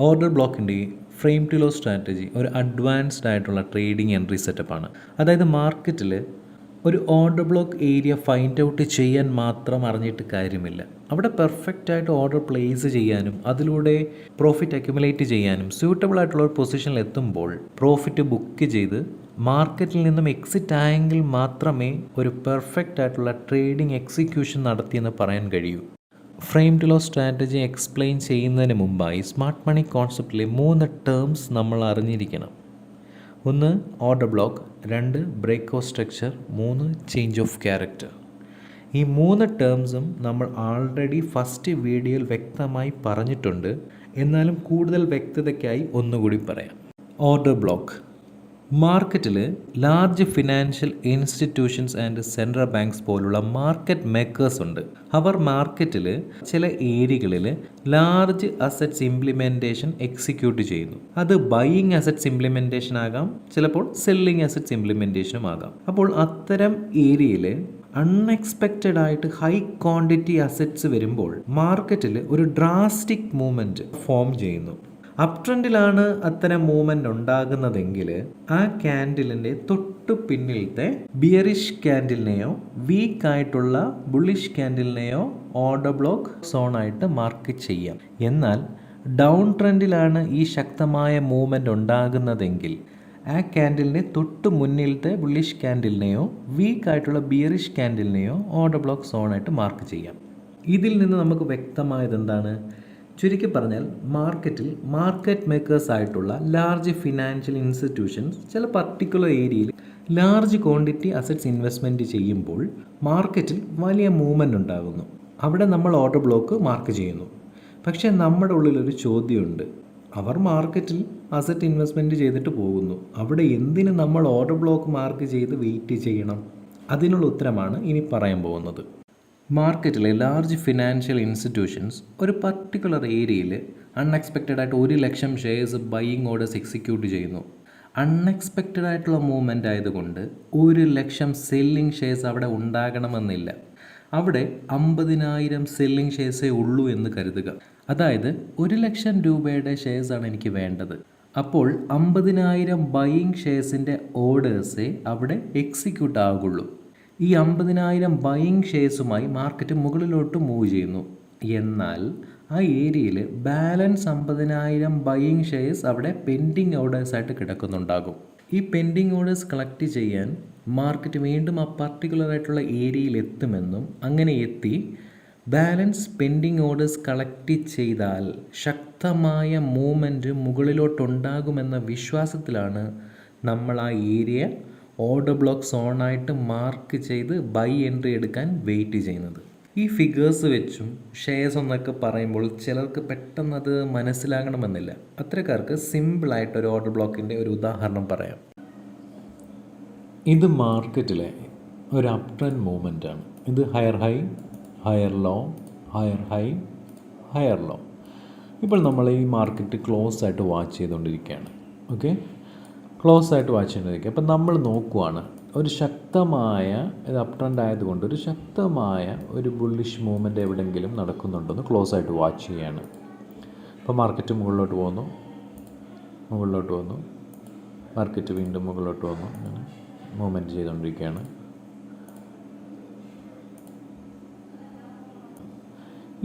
Order ബ്ലോക്കിൻ്റെ frame to low strategy ഒരു advanced ആയിട്ടുള്ള ട്രേഡിംഗ് എൻട്രി സെറ്റപ്പാണ്. അതായത് മാർക്കറ്റിൽ ഒരു order block area find out ചെയ്യാൻ മാത്രം അറിഞ്ഞിട്ട് കാര്യമില്ല. അവിടെ പെർഫെക്റ്റായിട്ട് ഓർഡർ പ്ലേസ് ചെയ്യാനും അതിലൂടെ പ്രോഫിറ്റ് അക്യുമുലേറ്റ് ചെയ്യാനും സ്യൂട്ടബിൾ ആയിട്ടുള്ള ഒരു പൊസിഷനിൽ എത്തുമ്പോൾ പ്രോഫിറ്റ് ബുക്ക് ചെയ്ത് മാർക്കറ്റിൽ നിന്നും എക്സിറ്റ് ആയെങ്കിൽ മാത്രമേ ഒരു പെർഫെക്റ്റ് ആയിട്ടുള്ള ട്രേഡിംഗ് എക്സിക്യൂഷൻ നടത്തിയെന്ന് പറയാൻ കഴിയൂ. Frame to low strategy explain ചെയ്യുന്നതിന് മുമ്പായി സ്മാർട്ട് മണി കോൺസെപ്റ്റിലെ 3 ടേംസ് നമ്മൾ അറിഞ്ഞിരിക്കണം. 1 order block, 2 break of structure, 3 change of character. ഈ 3 ടേംസും നമ്മൾ ആൾറെഡി ഫസ്റ്റ് വീഡിയോയിൽ വ്യക്തമായി പറഞ്ഞിട്ടുണ്ട്. എന്നാലും കൂടുതൽ വ്യക്തതയ്ക്കായി ഒന്നുകൂടി പറയാം. ഓർഡർ ബ്ലോക്ക് മാർക്കറ്റിൽ large financial institutions and central banks പോലുള്ള മാർക്കറ്റ് മേക്കേഴ്സ് ഉണ്ട്. അവർ മാർക്കറ്റിൽ ചില ഏരിയകളിൽ ലാർജ് അസറ്റ്സ് ഇംപ്ലിമെൻറ്റേഷൻ എക്സിക്യൂട്ട് ചെയ്യുന്നു. അത് ബൈയിങ് അസറ്റ്സ് ഇംപ്ലിമെൻറ്റേഷൻ ആകാം, ചിലപ്പോൾ സെല്ലിങ് അസറ്റ്സ് ഇംപ്ലിമെൻറ്റേഷനും ആകാം. അപ്പോൾ അത്തരം ഏരിയയിൽ അൺഎക്സ്പെക്റ്റഡ് ആയിട്ട് ഹൈ ക്വാണ്ടിറ്റി അസറ്റ്സ് വരുമ്പോൾ മാർക്കറ്റിൽ ഒരു ഡ്രാസ്റ്റിക് മൂവ്മെൻറ്റ് ഫോം ചെയ്യുന്നു. അപ് ട്രെൻഡിലാണ് അത്തരം മൂവ്മെൻ്റ് ഉണ്ടാകുന്നതെങ്കിൽ ആ ക്യാൻഡിലിൻ്റെ തൊട്ടു പിന്നിലത്തെ ബിയറിഷ് ക്യാൻഡിലിനെയോ വീക്കായിട്ടുള്ള ബുള്ളിഷ് ക്യാൻഡിലിനെയോ ഓർഡർ ബ്ലോക്ക് സോണായിട്ട് മാർക്ക് ചെയ്യാം. എന്നാൽ ഡൗൺ ട്രെൻഡിലാണ് ഈ ശക്തമായ മൂവ്മെൻ്റ് ഉണ്ടാകുന്നതെങ്കിൽ ആ ക്യാൻഡിലിൻ്റെ തൊട്ട് മുന്നിലത്തെ ബുള്ളിഷ് ക്യാൻഡിലിനെയോ വീക്കായിട്ടുള്ള ബിയറിഷ് ക്യാൻഡിലിനെയോ ഓർഡർ ബ്ലോക്ക് സോണായിട്ട് മാർക്ക് ചെയ്യാം. ഇതിൽ നിന്ന് നമുക്ക് വ്യക്തമായത് എന്താണ്? ചുരുക്കി പറഞ്ഞാൽ മാർക്കറ്റിൽ മാർക്കറ്റ് മേക്കേഴ്സ് ആയിട്ടുള്ള ലാർജ് ഫിനാൻഷ്യൽ ഇൻസ്റ്റിറ്റ്യൂഷൻസ് ചില പർട്ടിക്കുലർ ഏരിയയിൽ ലാർജ് ക്വാണ്ടിറ്റി അസറ്റ്സ് ഇൻവെസ്റ്റ്മെൻറ്റ് ചെയ്യുമ്പോൾ മാർക്കറ്റിൽ വലിയ മൂവ്മെൻ്റ് ഉണ്ടാകുന്നു. അവിടെ നമ്മൾ ഓർഡർ ബ്ലോക്ക് മാർക്ക് ചെയ്യുന്നു. പക്ഷേ നമ്മുടെ ഉള്ളിലൊരു ചോദ്യമുണ്ട്. അവർ മാർക്കറ്റിൽ അസറ്റ് ഇൻവെസ്റ്റ്മെൻറ്റ് ചെയ്തിട്ട് പോകുന്നു. അവിടെ എന്തിന് നമ്മൾ ഓർഡർ ബ്ലോക്ക് മാർക്ക് ചെയ്ത് വെയിറ്റ് ചെയ്യണം? അതിനുള്ള ഉത്തരമാണ് ഇനി പറയാൻ പോകുന്നത്. മാർക്കറ്റിലെ ലാർജ് ഫിനാൻഷ്യൽ ഇൻസ്റ്റിറ്റ്യൂഷൻസ് ഒരു പർട്ടിക്കുലർ ഏരിയയിൽ അൺഎക്സ്പെക്റ്റഡ് ആയിട്ട് 1,00,000 ഷെയർസ് ബൈയിങ് ഓർഡേഴ്സ് എക്സിക്യൂട്ട് ചെയ്യുന്നു. അൺഎക്സ്പെക്റ്റഡ് ആയിട്ടുള്ള മൂവ്മെൻ്റ് ആയതുകൊണ്ട് 1,00,000 സെല്ലിംഗ് ഷെയർസ് അവിടെ ഉണ്ടാകണമെന്നില്ല. അവിടെ 50,000 സെല്ലിംഗ് ഷെയർസേ ഉള്ളൂ എന്ന് കരുതുക. അതായത് 1,00,000 രൂപയുടെ ഷെയർസാണ് എനിക്ക് വേണ്ടത്. അപ്പോൾ 50,000 ബൈയിങ് ഷെയർസിൻ്റെ ഓർഡേഴ്സേ അവിടെ എക്സിക്യൂട്ട് ആകുള്ളൂ. ഈ 50,000 ബൈയിങ് ഷെയർസുമായി മാർക്കറ്റ് മുകളിലോട്ട് മൂവ് ചെയ്യുന്നു. എന്നാൽ ആ ഏരിയയിൽ ബാലൻസ് 50,000 ബൈയിങ് ഷെയർസ് അവിടെ പെൻഡിങ് ഓർഡേഴ്സായിട്ട് കിടക്കുന്നുണ്ടാകും. ഈ പെൻഡിങ് ഓർഡേഴ്സ് കളക്ട് ചെയ്യാൻ മാർക്കറ്റ് വീണ്ടും ആ പർട്ടിക്കുലർ ആയിട്ടുള്ള ഏരിയയിൽ എത്തുമെന്നും അങ്ങനെ എത്തി ബാലൻസ് പെൻഡിങ് ഓർഡേഴ്സ് കളക്ട് ചെയ്താൽ ശക്തമായ മൂവ്മെൻറ്റ് മുകളിലോട്ടുണ്ടാകുമെന്ന വിശ്വാസത്തിലാണ് നമ്മൾ ആ ഏരിയ ഓർഡർ ബ്ലോക്ക് സോണായിട്ട് മാർക്ക് ചെയ്ത് ബൈ എൻട്രി എടുക്കാൻ വെയിറ്റ് ചെയ്യുന്നത്. ഈ ഫിഗേഴ്സ് വെച്ചും ഷെയർസ് എന്നൊക്കെ പറയുമ്പോൾ ചിലർക്ക് പെട്ടെന്ന് അത് മനസ്സിലാകണമെന്നില്ല. അത്തരക്കാർക്ക് സിമ്പിളായിട്ടൊരു ഓർഡർ ബ്ലോക്കിൻ്റെ ഒരു ഉദാഹരണം പറയാം. ഇത് മാർക്കറ്റിലെ ഒരു അപ് ട്രെൻഡ് മൂവ്മെൻ്റ് ആണ്. ഇത് higher high, higher low, higher high, higher low. ഇപ്പോൾ നമ്മൾ ഈ മാർക്കറ്റ് ക്ലോസ് ആയിട്ട് വാച്ച് ചെയ്തുകൊണ്ടിരിക്കുകയാണ്. ഓക്കെ, ക്ലോസ് ആയിട്ട് വാച്ച് ചെയ്തുകൊണ്ടിരിക്കുക. അപ്പം നമ്മൾ നോക്കുവാണ് ഒരു ശക്തമായ ഇത് അപ് ട്രെൻഡ് ആയതുകൊണ്ട് ഒരു ശക്തമായ ഒരു ബുള്ളിഷ് മൂവ്മെൻറ്റ് എവിടെയെങ്കിലും നടക്കുന്നുണ്ടെന്ന് ക്ലോസ് ആയിട്ട് വാച്ച് ചെയ്യുകയാണ്. അപ്പോൾ മാർക്കറ്റ് മുകളിലോട്ട് പോകുന്നു, മാർക്കറ്റ് വീണ്ടും മുകളിലോട്ട് വന്നു, അങ്ങനെ മൂവ്മെൻറ്റ് ചെയ്തുകൊണ്ടിരിക്കുകയാണ്.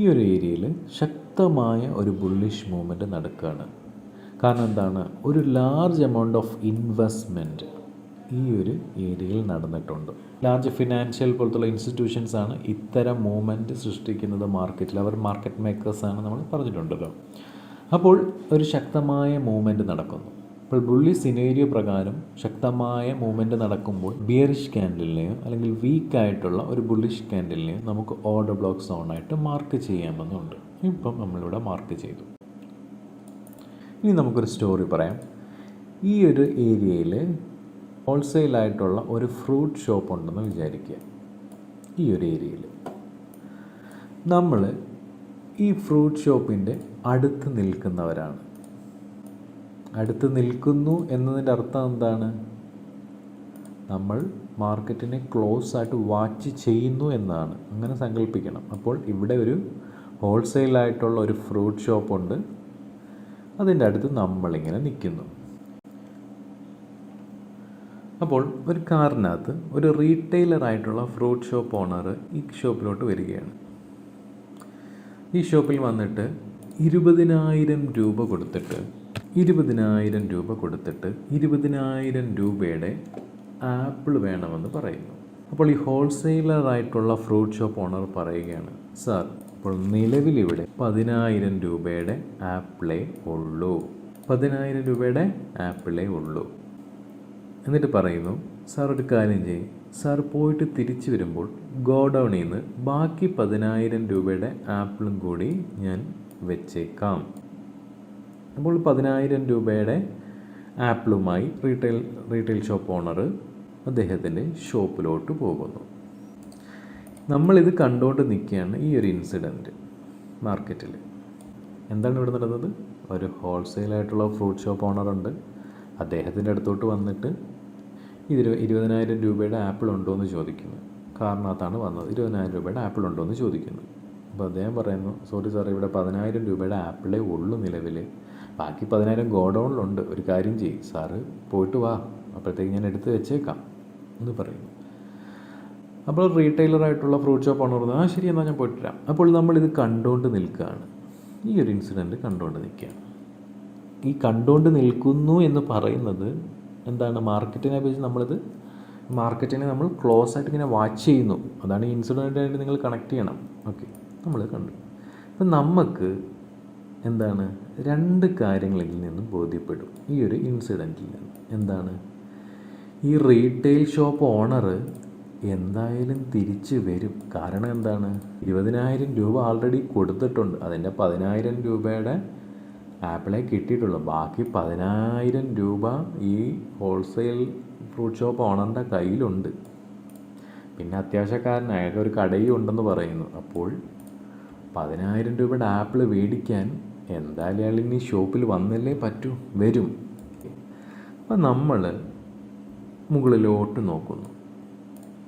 ഈ ഒരു ഏരിയയിൽ ശക്തമായ ഒരു ബുള്ളിഷ് മൂവ്മെൻറ്റ് നടക്കുകയാണ്. കാരണം എന്താണ്? ഒരു ലാർജ് എമൗണ്ട് ഓഫ് ഇൻവെസ്റ്റ്മെൻറ്റ് ഈ ഒരു ഏരിയയിൽ നടന്നിട്ടുണ്ട്. ലാർജ് ഫിനാൻഷ്യൽ പോലത്തുള്ള ഇൻസ്റ്റിറ്റ്യൂഷൻസാണ് ഇത്തരം മൂവ്മെൻറ്റ് സൃഷ്ടിക്കുന്നത് മാർക്കറ്റിൽ. അവർ മാർക്കറ്റ് മേക്കേഴ്സാണ് നമ്മൾ പറഞ്ഞിട്ടുണ്ടല്ലോ. അപ്പോൾ ഒരു ശക്തമായ മൂവ്മെൻറ്റ് നടക്കുന്നു. അപ്പോൾ ബുള്ളി സിനേരിയോ പ്രകാരം ശക്തമായ മൂവ്മെൻറ്റ് നടക്കുമ്പോൾ ബിയറിഷ് ക്യാൻഡിലിനെയോ അല്ലെങ്കിൽ വീക്കായിട്ടുള്ള ഒരു ബുള്ളിഷ് ക്യാൻഡിലിനെയോ നമുക്ക് ഓർഡർ ബ്ലോക്ക് സോണായിട്ട് മാർക്ക് ചെയ്യാമെന്നുണ്ട്. ഇപ്പം നമ്മളിവിടെ മാർക്ക് ചെയ്തു. ഇനി നമുക്കൊരു സ്റ്റോറി പറയാം. ഈ ഒരു ഏരിയയിൽ ഹോൾസെയിലായിട്ടുള്ള ഒരു ഫ്രൂട്ട് ഷോപ്പ് ഉണ്ടെന്ന് വിചാരിക്കുക. ഈ ഒരു ഏരിയയിൽ നമ്മൾ ഈ ഫ്രൂട്ട് ഷോപ്പിൻ്റെ അടുത്ത് നിൽക്കുന്നവരാണ്. അടുത്ത് നിൽക്കുന്നു എന്നതിൻ്റെ അർത്ഥം എന്താണ്? നമ്മൾ മാർക്കറ്റിനെ ക്ലോസ് ആയിട്ട് വാച്ച് ചെയ്യുന്നു എന്നാണ്. അങ്ങനെ സങ്കല്പിക്കണം. അപ്പോൾ ഇവിടെ ഒരു ഹോൾസെയിലായിട്ടുള്ള ഒരു ഫ്രൂട്ട് ഷോപ്പുണ്ട്. അതിൻ്റെ അടുത്ത് നമ്മളിങ്ങനെ നിൽക്കുന്നു. അപ്പോൾ ഒരു കാറിനകത്ത് ഒരു റീറ്റെയിലറായിട്ടുള്ള ഫ്രൂട്ട് ഷോപ്പ് ഓണർ ഈ ഷോപ്പിലോട്ട് വരികയാണ്. ഈ ഷോപ്പിൽ വന്നിട്ട് 20,000 രൂപ കൊടുത്തിട്ട് 20,000 രൂപയുടെ ആപ്പിൾ വേണമെന്ന് പറയുന്നു. അപ്പോൾ ഈ ഹോൾസെയിലറായിട്ടുള്ള ഫ്രൂട്ട് ഷോപ്പ് ഓണർ പറയുകയാണ്, സാർ അപ്പോൾ നിലവിലിവിടെ 10,000 രൂപയുടെ ആപ്പിളേ ഉള്ളൂ, 10,000 രൂപയുടെ ആപ്പിളേ ഉള്ളൂ. എന്നിട്ട് പറയുന്നു, സാർ ഒരു കാര്യം ചെയ്യും, സാർ പോയിട്ട് തിരിച്ചു വരുമ്പോൾ ഗോഡൗണിൽ നിന്ന് ബാക്കി 10,000 രൂപയുടെ ആപ്പിളും കൂടി ഞാൻ വെച്ചേക്കാം. അപ്പോൾ 10,000 രൂപയുടെ ആപ്പിളുമായി റീറ്റെയിൽ ഷോപ്പ് ഓണർ അദ്ദേഹത്തിൻ്റെ ഷോപ്പിലോട്ട് പോകുന്നു. നമ്മളിത് കണ്ടുകൊണ്ട് നിൽക്കുകയാണ്. ഈ ഒരു ഇൻസിഡൻറ്റ് മാർക്കറ്റിൽ എന്താണ് ഇവിടെ നടന്നത്? ഒരു ഹോൾസെയിലായിട്ടുള്ള ഫ്രൂട്ട് ഷോപ്പ് ഓണറുണ്ട്. അദ്ദേഹത്തിൻ്റെ അടുത്തോട്ട് വന്നിട്ട് 20,000 രൂപയുടെ ആപ്പിൾ ഉണ്ടോ എന്ന് ചോദിക്കുന്നു. കാറിനകത്താണ് വന്നത്. 20,000 രൂപയുടെ ആപ്പിൾ ഉണ്ടോ എന്ന് ചോദിക്കുന്നു. അപ്പോൾ അദ്ദേഹം പറയുന്നു, സോറി സാർ, ഇവിടെ 10,000 രൂപയുടെ ആപ്പിളേ ഉള്ളൂ നിലവിൽ, ബാക്കി 10,000 ഗോഡൗണിലുണ്ട്. ഒരു കാര്യം ചെയ്യും, സാറ് പോയിട്ട് വാ, അപ്പോഴത്തേക്ക് ഞാൻ എടുത്ത് വെച്ചേക്കാം എന്ന് പറയുന്നു. അപ്പോൾ റീറ്റെയിലറായിട്ടുള്ള ഫ്രൂട്ട് ഷോപ്പ് ഓണർ പറഞ്ഞു, ശരി എന്നാൽ ഞാൻ പോയിട്ട് വരാം. അപ്പോൾ നമ്മളിത് കണ്ടുകൊണ്ട് നിൽക്കുകയാണ്. ഈ ഒരു ഇൻസിഡൻറ്റ് കണ്ടുകൊണ്ട് നിൽക്കുകയാണ്. ഈ കണ്ടുകൊണ്ട് നിൽക്കുന്നു എന്ന് പറയുന്നത് എന്താണ്? മാർക്കറ്റിനെ അപേക്ഷിച്ച് മാർക്കറ്റിനെ നമ്മൾ ക്ലോസ് ആയിട്ട് ഇങ്ങനെ വാച്ച് ചെയ്യുന്നു. അതാണ് ഈ ഇൻസിഡൻറ്റായിട്ട് നിങ്ങൾ കണക്ട് ചെയ്യണം. ഓക്കെ, നമ്മൾ കണ്ടു. അപ്പം നമുക്ക് എന്താണ് 2 കാര്യങ്ങളിൽ നിന്നും ബോധ്യപ്പെടും ഈ ഒരു ഇൻസിഡൻറ്റിൽ നിന്ന്. എന്താണ്? ഈ റീറ്റെയിൽ ഷോപ്പ് ഓണർ എന്തായാലും തിരിച്ച് വരും. കാരണം എന്താണ്? 20,000 രൂപ ആൾറെഡി കൊടുത്തിട്ടുണ്ട്. അതിൻ്റെ 10,000 രൂപയുടെ ആപ്പിളെ കിട്ടിയിട്ടുള്ളൂ. ബാക്കി 10,000 രൂപ ഈ ഹോൾസെയിൽ ഫ്രൂട്ട് ഷോപ്പ് ഓണറിൻ്റെ കയ്യിലുണ്ട്. പിന്നെ അത്യാവശ്യക്കാരനായ ഒരു കടയും ഉണ്ടെന്ന് പറയുന്നു. അപ്പോൾ 10,000 രൂപയുടെ ആപ്പിൾ മേടിക്കാൻ എന്തായാലും അയാൾ ഇനി ഷോപ്പിൽ വന്നല്ലേ പറ്റൂ, വരും. അപ്പം നമ്മൾ മുകളിലോട്ട് നോക്കുന്നു.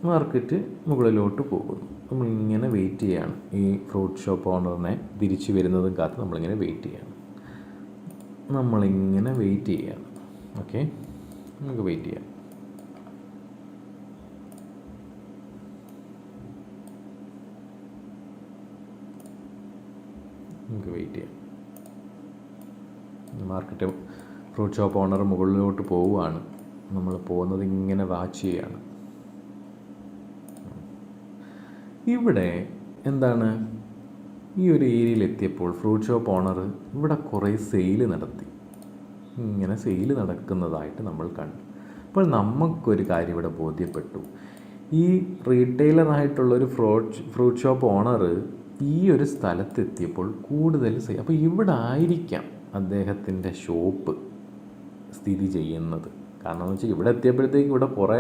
മാർക്കറ്റ് മുകളിലോട്ട് പോകുന്നു. നമ്മളിങ്ങനെ വെയിറ്റ് ചെയ്യുകയാണ്. ഈ ഫ്രൂട്ട് ഷോപ്പ് ഓണറിനെ തിരിച്ചു വരുന്നതും കാത്ത് നമ്മളിങ്ങനെ വെയിറ്റ് ചെയ്യുകയാണ്. നമ്മളിങ്ങനെ വെയിറ്റ് ചെയ്യുകയാണ്. ഓക്കെ, നമുക്ക് വെയിറ്റ് ചെയ്യാം. നമുക്ക് വെയിറ്റ് ചെയ്യാം. മാർക്കറ്റ് ഫ്രൂട്ട് ഷോപ്പ് ഓണർ മുകളിലോട്ട് പോവുകയാണ്. നമ്മൾ പോകുന്നത് ഇങ്ങനെ വാച്ച് ചെയ്യുകയാണ്. ഇവിടെ എന്താണ്? ഈ ഒരു ഏരിയയിൽ എത്തിയപ്പോൾ ഫ്രൂട്ട് ഷോപ്പ് ഓണർ ഇവിടെ കുറേ സെയിൽ നടത്തി. ഇങ്ങനെ സെയിൽ നടക്കുന്നതായിട്ട് നമ്മൾ കണ്ടു. അപ്പോൾ നമുക്കൊരു കാര്യം ഇവിടെ ബോധ്യപ്പെട്ടു. ഈ റീറ്റെയിലറായിട്ടുള്ളൊരു ഫ്രൂട്ട് ഷോപ്പ് ഓണർ ഈ ഒരു സ്ഥലത്തെത്തിയപ്പോൾ കൂടുതൽ സെയിൽ, അപ്പോൾ ഇവിടെ ആയിരിക്കാം അദ്ദേഹത്തിൻ്റെ ഷോപ്പ് സ്ഥിതി ചെയ്യുന്നത്. കാരണം എന്ന് വെച്ചാൽ ഇവിടെ എത്തിയപ്പോഴത്തേക്ക് ഇവിടെ കുറേ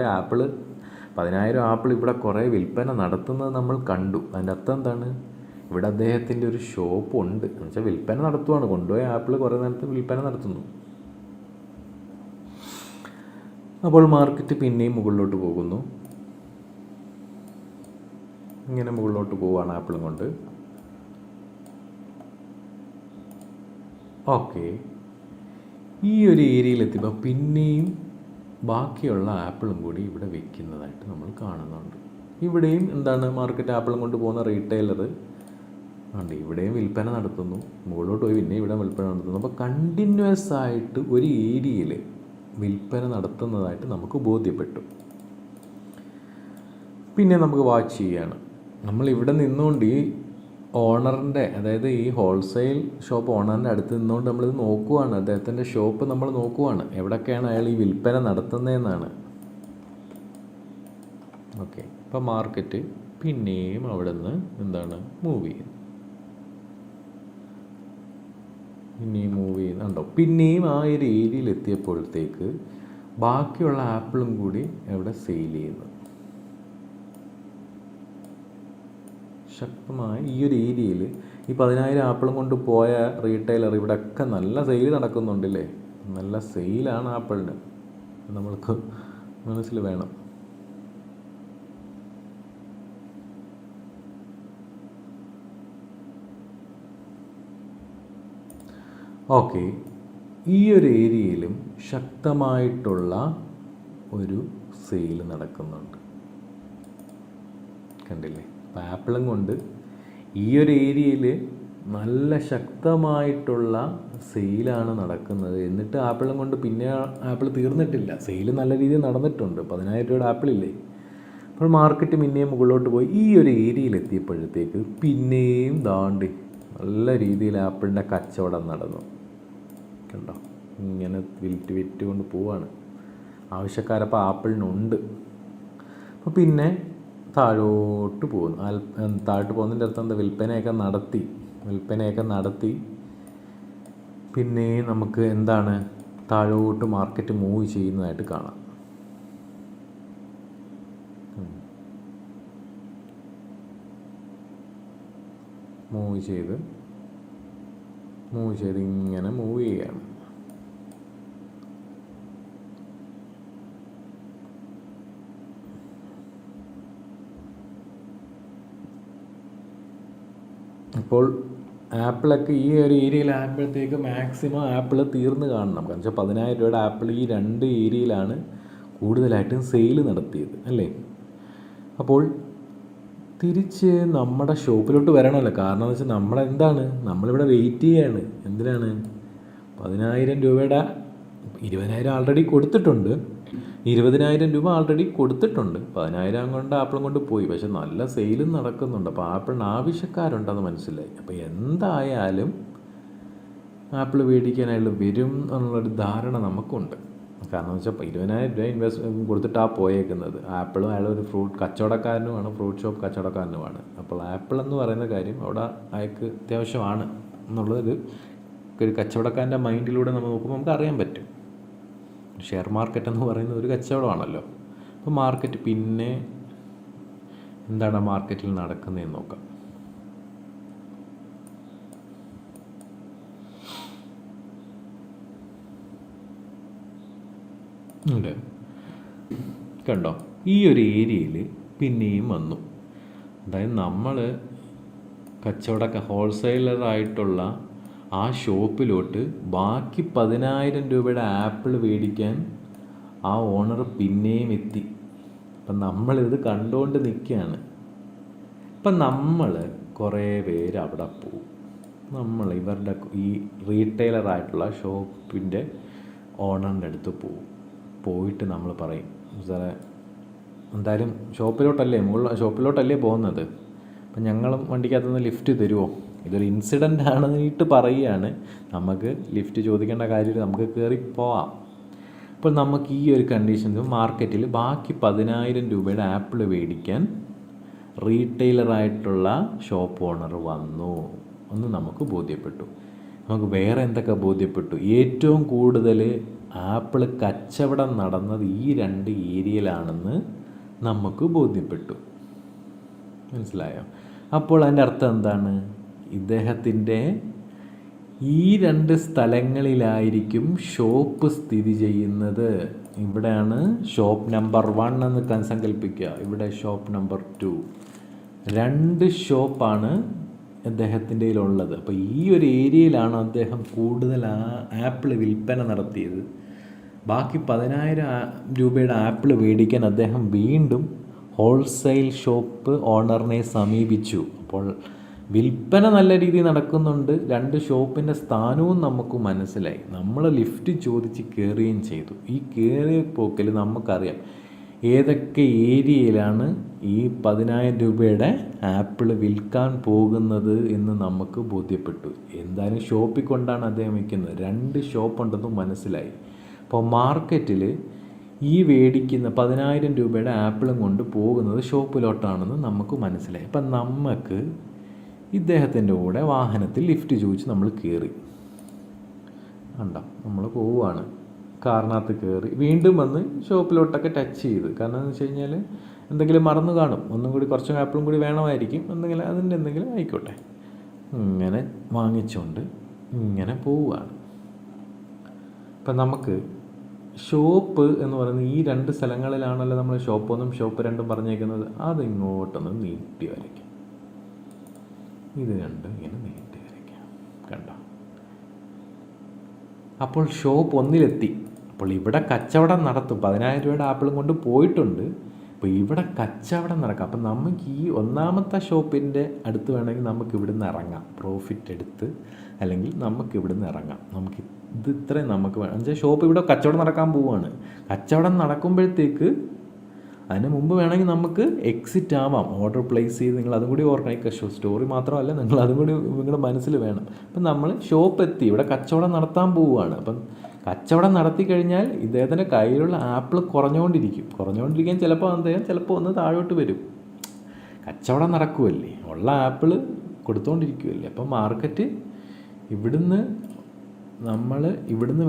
10,000 ആപ്പിൾ ഇവിടെ കുറേ വിൽപ്പന നടത്തുന്നത് നമ്മൾ കണ്ടു. അതിൻ്റെ അർത്ഥം എന്താണ്? ഇവിടെ അദ്ദേഹത്തിൻ്റെ ഒരു ഷോപ്പുണ്ട്. എന്ന് വെച്ചാൽ വിൽപ്പന നടത്തുവാണ്. കൊണ്ടുപോയ ആപ്പിൾ കുറേ നേരത്തെ വിൽപ്പന നടത്തുന്നു. അപ്പോൾ മാർക്കറ്റ് പിന്നെയും മുകളിലോട്ട് പോകുന്നു. ഇങ്ങനെ മുകളിലോട്ട് പോവുകയാണ് ആപ്പിളും കൊണ്ട്. ഓക്കെ, ഈ ഒരു ഏരിയയിലെത്തിയപ്പോൾ പിന്നെയും ബാക്കിയുള്ള ആപ്പിളും കൂടി ഇവിടെ വെക്കുന്നതായിട്ട് നമ്മൾ കാണുന്നുണ്ട്. ഇവിടെയും എന്താണ്? മാർക്കറ്റ് ആപ്പിളും കൊണ്ട് പോകുന്ന റീറ്റെയിലർ ഉണ്ട്. ഇവിടെയും വിൽപ്പന നടത്തുന്നു. മുകളിലോട്ട് പോയി പിന്നെ ഇവിടെ വിൽപ്പന നടത്തുന്നു. അപ്പോൾ കണ്ടിന്യൂസ് ആയിട്ട് ഒരു ഏരിയയിൽ വിൽപ്പന നടത്തുന്നതായിട്ട് നമുക്ക് ബോധ്യപ്പെട്ടു. പിന്നെ നമുക്ക് വാച്ച് ചെയ്യുകയാണ്. നമ്മളിവിടെ നിന്നുകൊണ്ട് ഈ ഓണറിൻ്റെ, അതായത് ഈ ഹോൾസെയിൽ ഷോപ്പ് ഓണറിൻ്റെ അടുത്ത് നിന്നുകൊണ്ട് നമ്മളിത് നോക്കുവാണ്. അദ്ദേഹത്തിൻ്റെ ഷോപ്പ് നമ്മൾ നോക്കുവാണ്, എവിടെയൊക്കെയാണ് അയാൾ ഈ വിൽപ്പന നടത്തുന്നതെന്നാണ്. ഓക്കെ, അപ്പോൾ മാർക്കറ്റ് പിന്നെയും അവിടെ നിന്ന് എന്താണ് മൂവ് ചെയ്യുന്നു. പിന്നെയും മൂവ് ചെയ്യുന്നുണ്ടോ? പിന്നെയും ആ ഒരു ഏരിയയിൽ എത്തിയപ്പോഴത്തേക്ക് ബാക്കിയുള്ള ആപ്പിളും കൂടി അവിടെ സെയിൽ ചെയ്യുന്നു. ശക്തമായി ഈ ഒരു ഏരിയയിൽ ഈ 10,000 ആപ്പിളും കൊണ്ട് പോയ റീറ്റെയിലർ ഇവിടെയൊക്കെ നല്ല സെയിൽ നടക്കുന്നുണ്ടല്ലേ. നല്ല സെയിലാണ് ആപ്പിളിന്, നമ്മൾക്ക് മനസ്സിൽ വേണം. ഓക്കെ, ഈ ഒരു ഏരിയയിലും ശക്തമായിട്ടുള്ള ഒരു സെയിൽ നടക്കുന്നുണ്ട്. കണ്ടില്ലേ? അപ്പോൾ ആപ്പിളും കൊണ്ട് ഈ ഒരു ഏരിയയിൽ നല്ല ശക്തമായിട്ടുള്ള സെയിലാണ് നടക്കുന്നത്. എന്നിട്ട് ആപ്പിളും കൊണ്ട് പിന്നെ ആപ്പിൾ തീർന്നിട്ടില്ല, സെയിൽ നല്ല രീതിയിൽ നടന്നിട്ടുണ്ട്. 10,000 രൂപയുടെ ആപ്പിളില്ലേ. അപ്പോൾ മാർക്കറ്റ് പിന്നെയും മുകളിലോട്ട് പോയി ഈ ഒരു ഏരിയയിൽ എത്തിയപ്പോഴത്തേക്ക് പിന്നെയും ദാണ്ടി നല്ല രീതിയിൽ ആപ്പിളിൻ്റെ കച്ചവടം നടന്നു. കണ്ടോ? ഇങ്ങനെ വിറ്റ് കൊണ്ട് പോവാണ്. ആവശ്യക്കാരപ്പോൾ ആപ്പിളിനുണ്ട്. അപ്പോൾ പിന്നെ താഴോട്ട് പോകുന്നു. താഴോട്ട് പോകുന്നതിൻ്റെ അർത്ഥം എന്താ? വിൽപ്പനയൊക്കെ നടത്തി പിന്നെ നമുക്ക് എന്താണ് താഴോട്ട് മാർക്കറ്റ് മൂവ് ചെയ്യുന്നതായിട്ട് കാണാം. മൂവ് ചെയ്ത് ഇങ്ങനെ മൂവ് ചെയ്യുകയാണ്. അപ്പോൾ ആപ്പിളൊക്കെ ഈ ഒരു ഏരിയയിലാകുമ്പോഴത്തേക്ക് മാക്സിമം ആപ്പിൾ തീർന്ന് കാണണം. കാരണം വെച്ചാൽ 10,000 രൂപയുടെ ആപ്പിൾ ഈ 2 ഏരിയയിലാണ് കൂടുതലായിട്ടും സെയിൽ നടത്തിയത് അല്ലേ. അപ്പോൾ തിരിച്ച് നമ്മുടെ ഷോപ്പിലോട്ട് വരണമല്ലോ. കാരണം എന്ന് വെച്ചാൽ നമ്മളിവിടെ വെയിറ്റ് ചെയ്യാണ്. എന്തിനാണ്? 10,000 രൂപയുടെ 20,000 ആൾറെഡി കൊടുത്തിട്ടുണ്ട്. 20,000 രൂപ ആൾറെഡി കൊടുത്തിട്ടുണ്ട്. 10,000 കൊണ്ട് ആപ്പിളും കൊണ്ട് പോയി. പക്ഷെ നല്ല സെയിലും നടക്കുന്നുണ്ട്. അപ്പോൾ ആപ്പിളിന് ആവശ്യക്കാരുണ്ടെന്ന് മനസ്സിലായി. അപ്പോൾ എന്തായാലും ആപ്പിൾ മേടിക്കാനായിട്ട് വരും എന്നുള്ളൊരു ധാരണ നമുക്കുണ്ട്. കാരണം എന്ന് വെച്ചാൽ 20,000 രൂപ ഇൻവെസ്റ്റ് കൊടുത്തിട്ടാണ് പോയേക്കുന്നത്. ആപ്പിളും അയാളൊരു ഫ്രൂട്ട് കച്ചവടക്കാരനുമാണ്, ഫ്രൂട്ട് ഷോപ്പ് കച്ചവടക്കാരനുമാണ്. അപ്പോൾ ആപ്പിൾ എന്ന് പറയുന്ന കാര്യം അവിടെ അയാൾക്ക് അത്യാവശ്യമാണ് എന്നുള്ളത് ഒരു കച്ചവടക്കാരൻ്റെ മൈൻഡിലൂടെ നമ്മൾ നോക്കുമ്പോൾ നമുക്ക് അറിയാൻ പറ്റും. ഷെയർ മാർക്കറ്റ് എന്ന് പറയുന്നത് ഒരു കച്ചവടമാണല്ലോ. അപ്പോൾ മാർക്കറ്റ് പിന്നെ എന്താണ് മാർക്കറ്റിൽ നടക്കുന്നതെന്ന് നോക്കാം. ഉണ്ട്, കണ്ടോ? ഈ ഒരു ഏരിയയിൽ പിന്നെയും വന്നു. അതായത് നമ്മൾ ഹോൾസെയിലറായിട്ടുള്ള ആ ഷോപ്പിലോട്ട് ബാക്കി 10,000 രൂപയുടെ ആപ്പിൾ മേടിക്കാൻ ആ ഓണർ പിന്നെയും എത്തി. അപ്പം നമ്മളിത് കണ്ടുകൊണ്ട് നിൽക്കുകയാണ്. അപ്പം നമ്മൾ കുറേ പേര് അവിടെ പോവും. ഇവരുടെ ഈ റീറ്റെയിലറായിട്ടുള്ള ഷോപ്പിൻ്റെ ഓണറിൻ്റെ അടുത്ത് പോയിട്ട് നമ്മൾ പറയും, സാറേ എന്തായാലും ഷോപ്പിലോട്ടല്ലേ പോകുന്നത്, അപ്പം ഞങ്ങളും വണ്ടിക്കകത്തുനിന്ന് ലിഫ്റ്റ് തരുമോ? ഇതൊരു ഇൻസിഡൻ്റ് ആണെന്നിട്ട് പറയുകയാണ്. നമുക്ക് ലിഫ്റ്റ് ചോദിക്കേണ്ട കാര്യമില്ല, നമുക്ക് കയറി പോവാം. അപ്പോൾ നമുക്ക് ഈ ഒരു കണ്ടീഷൻസ് മാർക്കറ്റിൽ ബാക്കി 10,000 രൂപയുടെ ആപ്പിൾ മേടിക്കാൻ റീറ്റെയിലറായിട്ടുള്ള ഷോപ്പ് ഓണർ വന്നു എന്ന് നമുക്ക് ബോധ്യപ്പെട്ടു. നമുക്ക് വേറെ എന്തൊക്കെ ബോധ്യപ്പെട്ടു? ഏറ്റവും കൂടുതൽ ആപ്പിൾ കച്ചവടം നടന്നത് ഈ 2 ഏരിയയിലാണെന്ന് നമുക്ക് ബോധ്യപ്പെട്ടു. മനസ്സിലായോ? അപ്പോൾ അതിൻ്റെ അർത്ഥം എന്താണ്? ഇദ്ദേഹത്തിൻ്റെ ഈ 2 സ്ഥലങ്ങളിലായിരിക്കും ഷോപ്പ് സ്ഥിതി ചെയ്യുന്നത്. ഇവിടെയാണ് ഷോപ്പ് നമ്പർ 1 എന്ന് സങ്കല്പിക്കുക, ഇവിടെ ഷോപ്പ് നമ്പർ 2. 2 ഷോപ്പാണ് അദ്ദേഹത്തിൻ്റെ ഉള്ളത്. അപ്പോൾ ഈ ഒരു ഏരിയയിലാണ് അദ്ദേഹം കൂടുതൽ ആപ്പിൾ വിൽപ്പന നടത്തിയത്. ബാക്കി 10,000 രൂപയുടെ ആപ്പിൾ മേടിക്കാൻ അദ്ദേഹം വീണ്ടും ഹോൾസെയിൽ ഷോപ്പ് ഓണറിനെ സമീപിച്ചു. അപ്പോൾ വിൽപ്പന നല്ല രീതിയിൽ നടക്കുന്നുണ്ട്. 2 ഷോപ്പിൻ്റെ സ്ഥാനവും നമുക്ക് മനസ്സിലായി. നമ്മൾ ലിഫ്റ്റ് ചോദിച്ച് കയറുകയും ചെയ്തു. ഈ കയറിയ പോക്കിൽ നമുക്കറിയാം ഏതൊക്കെ ഏരിയയിലാണ് ഈ 10,000 രൂപയുടെ ആപ്പിൾ വിൽക്കാൻ പോകുന്നത് എന്ന് നമുക്ക് ബോധ്യപ്പെട്ടു. എന്തായാലും ഷോപ്പിൽ കൊണ്ടാണ് അദ്ദേഹം വയ്ക്കുന്നത്. 2 ഷോപ്പുണ്ടെന്ന് മനസ്സിലായി. അപ്പോൾ മാർക്കറ്റിൽ ഈ മേടിക്കുന്ന 10,000 രൂപയുടെ ആപ്പിളും കൊണ്ട് പോകുന്നത് ഷോപ്പിലോട്ടാണെന്ന് നമുക്ക് മനസ്സിലായി. അപ്പം നമുക്ക് ഇദ്ദേഹത്തിൻ്റെ കൂടെ വാഹനത്തിൽ ലിഫ്റ്റ് ചോദിച്ച് നമ്മൾ കയറി. കണ്ടോ? നമ്മൾ പോവുകയാണ്, കാറിനകത്ത് കയറി വീണ്ടും വന്ന് ഷോപ്പിലോട്ടൊക്കെ ടച്ച് ചെയ്ത്. കാരണം എന്ന് വെച്ച് കഴിഞ്ഞാൽ എന്തെങ്കിലും മറന്നു കാണും, ഒന്നും കൂടി കുറച്ച് ആപ്പിളും കൂടി വേണമായിരിക്കും, എന്തെങ്കിലും ആയിക്കോട്ടെ. ഇങ്ങനെ വാങ്ങിച്ചുകൊണ്ട് ഇങ്ങനെ പോവുകയാണ്. അപ്പം നമുക്ക് ഷോപ്പ് എന്ന് പറയുന്നത് ഈ 2 സ്ഥലങ്ങളിലാണല്ലോ നമ്മൾ ഷോപ്പ് 1ഉം ഷോപ്പ് 2ഉം പറഞ്ഞേക്കുന്നത്. അതിങ്ങോട്ടൊന്ന് നീട്ടി വരയ്ക്കാം. ഇത് 2 ഇങ്ങനെ നീട്ടി വരയ്ക്കാം. കണ്ടോ? അപ്പോൾ ഷോപ്പ് 1 അപ്പോൾ ഇവിടെ കച്ചവടം നടത്തും. 10,000 രൂപയുടെ ആപ്പിളും കൊണ്ട് പോയിട്ടുണ്ട്. അപ്പോൾ ഇവിടെ കച്ചവടം നടക്കാം. അപ്പം നമുക്ക് ഈ 1ാമത്തെ ഷോപ്പിൻ്റെ അടുത്ത് വേണമെങ്കിൽ നമുക്ക് ഇവിടുന്ന് ഇറങ്ങാം, പ്രോഫിറ്റ് എടുത്ത്, അല്ലെങ്കിൽ നമുക്ക് ഇവിടുന്ന് ഇറങ്ങാം. നമുക്ക് ഇത് ഇത്രയും നമുക്ക് വേണം. എന്നുവെച്ചാൽ ഷോപ്പ് ഇവിടെ കച്ചവടം നടക്കാൻ പോവുകയാണ്. കച്ചവടം നടക്കുമ്പോഴത്തേക്ക് അതിന് മുമ്പ് വേണമെങ്കിൽ നമുക്ക് എക്സിറ്റ് ആവാം. ഓർഡർ പ്ലേസ് ചെയ്ത് നിങ്ങൾ അതും കൂടി ഓർക്കണം. സ്റ്റോറി മാത്രമല്ല, നിങ്ങൾ അതും കൂടി നിങ്ങളുടെ മനസ്സിൽ വേണം. അപ്പം നമ്മൾ ഷോപ്പ് എത്തി, ഇവിടെ കച്ചവടം നടത്താൻ പോവുകയാണ്. അപ്പം കച്ചവടം നടത്തി കഴിഞ്ഞാൽ ഇദ്ദേഹത്തിൻ്റെ കയ്യിലുള്ള ആപ്പിൾ കുറഞ്ഞുകൊണ്ടിരിക്കാൻ ചിലപ്പോൾ ഒന്ന് താഴോട്ട് വരും. കച്ചവടം നടക്കുമല്ലേ, ഉള്ള ആപ്പിൾ കൊടുത്തുകൊണ്ടിരിക്കുമല്ലേ. അപ്പം മാർക്കറ്റ് ഇവിടുന്ന്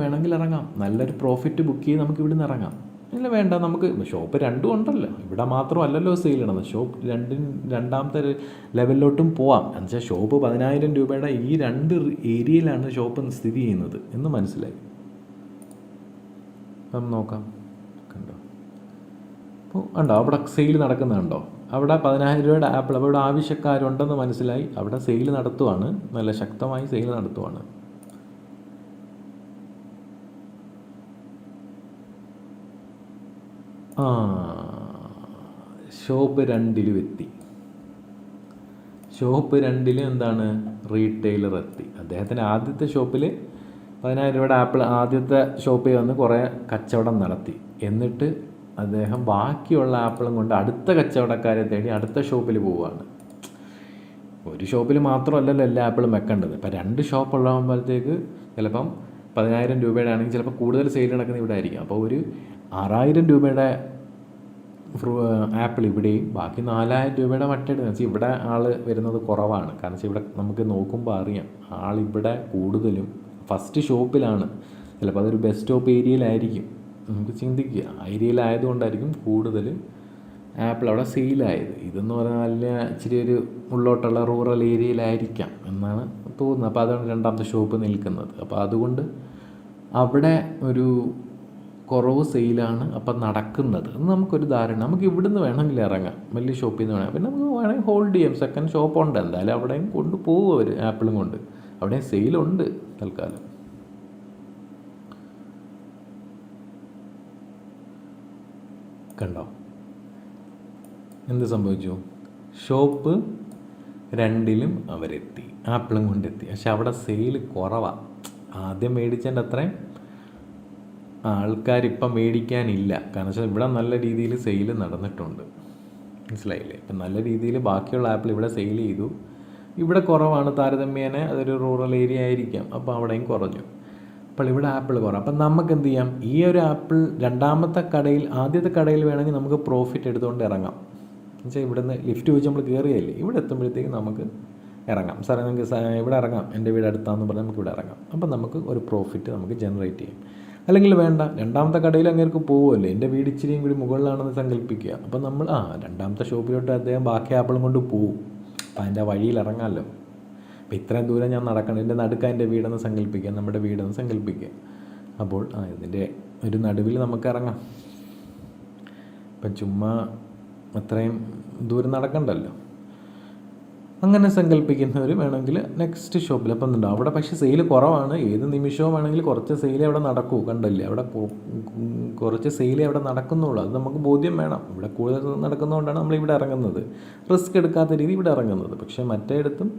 വേണമെങ്കിൽ ഇറങ്ങാം. നല്ലൊരു പ്രോഫിറ്റ് ബുക്ക് ചെയ്ത് നമുക്ക് ഇവിടുന്ന് ഇറങ്ങാം. ഇല്ല വേണ്ട, നമുക്ക് ഷോപ്പ് 2 ഉണ്ടല്ലോ, ഇവിടെ മാത്രമല്ലല്ലോ സെയിൽ ചെയ്യണത്. ഷോപ്പ് 2ാമത്തെ ലെവലിലോട്ടും പോവാം. എന്നുവെച്ചാൽ ഷോപ്പ് 10,000 രൂപയുടെ ഈ 2 ഏരിയയിലാണ് ഷോപ്പ് സ്ഥിതി ചെയ്യുന്നത് എന്ന് മനസ്സിലായി. അപ്പം നോക്കാം, കണ്ടോ? അപ്പോൾ ഉണ്ടോ അവിടെ സെയിൽ നടക്കുന്നുണ്ടോ? അവിടെ 10,000 രൂപയുടെ ആപ്പിൾ, അവിടെ ആവശ്യക്കാരുണ്ടെന്ന് മനസ്സിലായി. അവിടെ സെയിൽ നടത്തുവാണ്, നല്ല ശക്തമായി സെയിൽ നടത്തുവാണ്. ഷോപ്പ് 2 എത്തി. ഷോപ്പ് 2 എന്താണ്, റീറ്റെയിലർ എത്തി. അദ്ദേഹത്തിൻ്റെ ആദ്യത്തെ ഷോപ്പിൽ 10,000 രൂപയുടെ ആപ്പിൾ ആദ്യത്തെ ഷോപ്പിൽ വന്ന് കുറേ കച്ചവടം നടത്തി. എന്നിട്ട് അദ്ദേഹം ബാക്കിയുള്ള ആപ്പിളും കൊണ്ട് അടുത്ത കച്ചവടക്കാരെ തേടി അടുത്ത ഷോപ്പിൽ പോവുകയാണ്. ഒരു ഷോപ്പിൽ മാത്രമല്ലല്ലോ എല്ലാ ആപ്പിളും വെക്കേണ്ടത്. ഇപ്പം 2 ഷോപ്പ് ഉള്ളപ്പോഴത്തേക്ക് ചിലപ്പം 10,000 രൂപയുടെ ആണെങ്കിൽ ചിലപ്പോൾ കൂടുതൽ സെയിൽ നടക്കുന്ന ഇവിടെ ആയിരിക്കും. അപ്പോൾ ഒരു 6,000 രൂപയുടെ ആപ്പിൾ ഇവിടെയും ബാക്കി 4,000 രൂപയുടെ മറ്റേത്. ഇവിടെ ആൾ വരുന്നത് കുറവാണ്. കാരണം വെച്ചാൽ ഇവിടെ നമുക്ക് നോക്കുമ്പോൾ അറിയാം ആളിവിടെ കൂടുതലും ഫസ്റ്റ് ഷോപ്പിലാണ്. ചിലപ്പോൾ അതൊരു ബസ് സ്റ്റോപ്പ് ഏരിയയിലായിരിക്കും. നമുക്ക് ചിന്തിക്കുക, ആ ഏരിയയിലായതുകൊണ്ടായിരിക്കും കൂടുതൽ ആപ്പിൾ അവിടെ സെയിലായത്. ഇതെന്ന് പറഞ്ഞാൽ ഇച്ചിരി ഒരു ഉള്ളോട്ടുള്ള റൂറൽ ഏരിയയിലായിരിക്കാം എന്നാണ് തോന്നുന്നത്. അപ്പോൾ അതാണ് 2ാമത്തെ ഷോപ്പ് നിൽക്കുന്നത്. അപ്പോൾ അതുകൊണ്ട് അവിടെ ഒരു കുറവ് സെയിലാണ് അപ്പം നടക്കുന്നത് എന്ന് നമുക്കൊരു ധാരണ. നമുക്ക് ഇവിടുന്ന് വേണമെങ്കിൽ ഇറങ്ങാം, വലിയ ഷോപ്പിൽ നിന്ന് വേണം. പിന്നെ നമുക്ക് വേണമെങ്കിൽ ഹോൾഡ് ചെയ്യാം. സെക്കൻഡ് ഷോപ്പുണ്ട്, എന്തായാലും അവിടെയും കൊണ്ടുപോകും അവർ ആപ്പിളും കൊണ്ട്. അവിടെയും സെയിലുണ്ട് തൽക്കാലം. കണ്ടോ എന്ത് സംഭവിച്ചു? ഷോപ്പ് 2 അവരെത്തി, ആപ്പിളും കൊണ്ടെത്തി. പക്ഷെ അവിടെ സെയിൽ കുറവാണ്. ആദ്യം മേടിച്ചതിൻ്റെ അത്രയും ആൾക്കാരിപ്പം മേടിക്കാനില്ല. കാരണം വെച്ചാൽ ഇവിടെ നല്ല രീതിയിൽ സെയിൽ നടന്നിട്ടുണ്ട്, മനസ്സിലായില്ലേ? ഇപ്പം നല്ല രീതിയിൽ ബാക്കിയുള്ള ആപ്പിൾ ഇവിടെ സെയിൽ ചെയ്തു. ഇവിടെ കുറവാണ് താരതമ്യേന, അതൊരു റൂറൽ ഏരിയ ആയിരിക്കാം. അപ്പോൾ അവിടെയും കുറഞ്ഞു. അപ്പോൾ ഇവിടെ ആപ്പിൾ കുറവ്. അപ്പം നമുക്ക് എന്ത് ചെയ്യാം? ഈ ഒരു ആപ്പിൾ 2ാമത്തെ കടയിൽ, ആദ്യത്തെ കടയിൽ വേണമെങ്കിൽ നമുക്ക് പ്രോഫിറ്റ് എടുത്തുകൊണ്ട് ഇറങ്ങാം. എന്നുവെച്ചാൽ ഇവിടുന്ന് ലിഫ്റ്റ് വെച്ച് നമ്മൾ കയറിയല്ലേ, ഇവിടെ എത്തുമ്പോഴത്തേക്ക് നമുക്ക് ഇറങ്ങാം. സാറേ നമുക്ക് ഇവിടെ ഇറങ്ങാം, എൻ്റെ വീട് അടുത്താണെന്ന് പറഞ്ഞാൽ നമുക്ക് ഇവിടെ ഇറങ്ങാം. അപ്പം നമുക്ക് ഒരു പ്രോഫിറ്റ് നമുക്ക് ജനറേറ്റ് ചെയ്യും. അല്ലെങ്കിൽ വേണ്ട, 2ാമത്തെ കടയിൽ അങ്ങേർക്ക് പോകുമല്ലേ, എൻ്റെ വീട് ഇച്ചിരിയും കൂടി മുകളിലാണെന്ന് സങ്കല്പിക്കുക. അപ്പം നമ്മൾ 2ാമത്തെ ഷോപ്പിലോട്ട് അദ്ദേഹം ബാക്കി ആപ്പിളും കൊണ്ട് പോവും. അപ്പം അതിൻ്റെ വഴിയിൽ ഇറങ്ങാമല്ലോ. അപ്പം ഇത്രയും ദൂരം ഞാൻ നടക്കണം, എൻ്റെ നടുക്ക എൻ്റെ വീടെന്ന് സങ്കല്പിക്കുക, നമ്മുടെ വീടെന്ന് സങ്കല്പിക്കുക. അപ്പോൾ ഇതിൻ്റെ ഒരു നടുവിൽ നമുക്ക് ഇറങ്ങാം. ഇപ്പം ചുമ്മാ അത്രയും ദൂരം നടക്കണ്ടല്ലോ. അങ്ങനെ സങ്കല്പിക്കുന്നവർ വേണമെങ്കിൽ നെക്സ്റ്റ് ഷോപ്പിൽ അപ്പം ഉണ്ടാവും. അവിടെ പക്ഷേ സെയിൽ കുറവാണ്. ഏത് നിമിഷവും വേണമെങ്കിൽ കുറച്ച് സെയിലേ അവിടെ നടക്കൂ. കണ്ടല്ലേ, അവിടെ കുറച്ച് സെയിലേ അവിടെ നടക്കുന്നുള്ളൂ. അത് നമുക്ക് ബോധ്യം വേണം. ഇവിടെ കൂടുതൽ നടക്കുന്നതുകൊണ്ടാണ് നമ്മളിവിടെ ഇറങ്ങുന്നത്, റിസ്ക് എടുക്കാത്ത രീതി ഇവിടെ ഇറങ്ങുന്നത്. പക്ഷേ മറ്റേയിടത്തും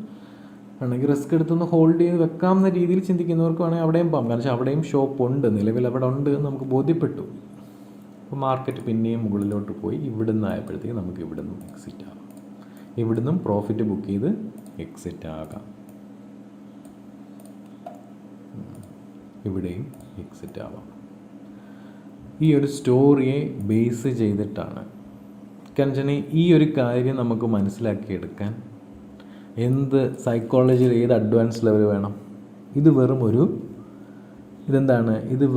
വേണമെങ്കിൽ റിസ്ക് എടുത്തൊന്ന് ഹോൾഡ് ചെയ്ത് വെക്കാവുന്ന രീതിയിൽ ചിന്തിക്കുന്നവർക്ക് വേണമെങ്കിൽ അവിടെയും പോകാം. കാരണം അവിടെയും ഷോപ്പുണ്ട്, നിലവിൽ അവിടെ ഉണ്ട് എന്ന് നമുക്ക് ബോധ്യപ്പെട്ടു. അപ്പോൾ മാർക്കറ്റ് പിന്നെയും മുകളിലോട്ട് പോയി. ഇവിടുന്ന് ആയപ്പോഴത്തേക്ക് നമുക്ക് ഇവിടുന്ന് എക്സിറ്റ് ആവാം. ഇവിടുന്നും പ്രോഫിറ്റ് ബുക്ക് ചെയ്ത് എക്സിറ്റ് ആകാം. ഇവിടെയും എക്സിറ്റ് ആവാം. ഈ ഒരു സ്റ്റോറിയെ ബേസ് ചെയ്തിട്ടാണ്. കാരണം ഈ ഒരു കാര്യം നമുക്ക് മനസ്സിലാക്കിയെടുക്കാൻ എന്ത് സൈക്കോളജിയിൽ ഏത് അഡ്വാൻസ് ലെവൽ വേണം? ഇത്